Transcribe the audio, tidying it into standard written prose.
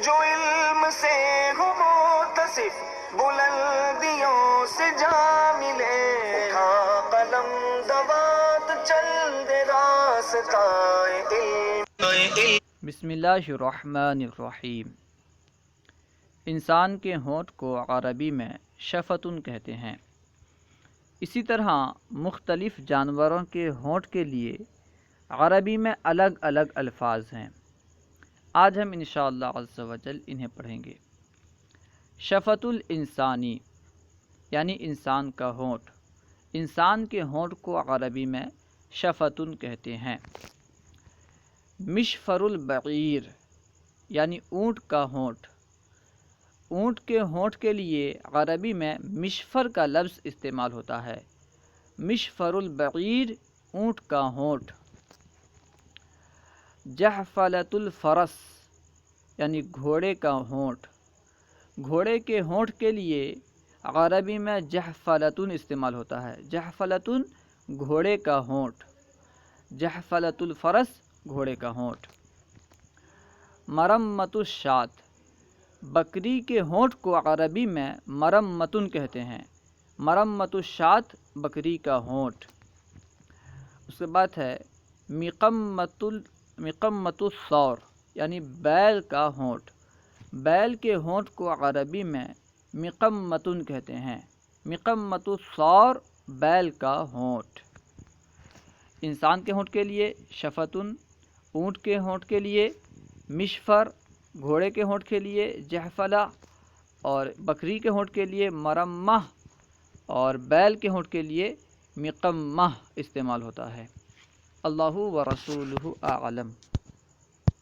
جو علم سے ہو متصف بلندیوں سے جا ملے، اٹھا قلم دوات چل دے راستائے علم۔ بسم اللہ الرحمن الرحیم۔ انسان کے ہونٹ کو عربی میں شفتٌ کہتے ہیں۔ اسی طرح مختلف جانوروں کے ہونٹ کے لیے عربی میں الگ الگ الفاظ ہیں۔ آج ہم انشاءاللہ عز و جل انہیں پڑھیں گے۔ شفۃ الانسانی یعنی انسان کا ہونٹ۔ انسان کے ہونٹ کو عربی میں شفتٌ کہتے ہیں۔ مشفر البعیر یعنی اونٹ کا ہونٹ۔ اونٹ کے ہونٹ کے لیے عربی میں مشفر کا لفظ استعمال ہوتا ہے۔ مشفر البعیر اونٹ کا ہونٹ۔ جحفلۃ الفرس یعنی گھوڑے کا ہونٹ۔ گھوڑے کے ہونٹ کے لیے عربی میں جحفلۃ استعمال ہوتا ہے۔ جحفلۃ گھوڑے کا ہونٹ۔ جحفلۃ الفرس گھوڑے کا ہونٹ۔ مرمۃ الشاة بکری کے ہونٹ کو عربی میں مرمۃٌ کہتے ہیں۔ مرمۃ الشاة بکری کا ہونٹ۔ اس کے بعد ہے مقمۃ الثور یعنی بیل کا ہونٹ۔ بیل کے ہونٹ کو عربی میں مقمۃٌ کہتے ہیں۔ مقمۃ الثور بیل کا ہونٹ۔ انسان کے ہونٹ کے لیے شفتٌ، اونٹ کے ہونٹ کے لیے مشفر، گھوڑے کے ہونٹ کے لیے جحفلہ اور بکری کے ہونٹ کے لیے مرمہ اور بیل کے ہونٹ کے لیے مقمہ استعمال ہوتا ہے۔ اللہ و رسولہ اعلم۔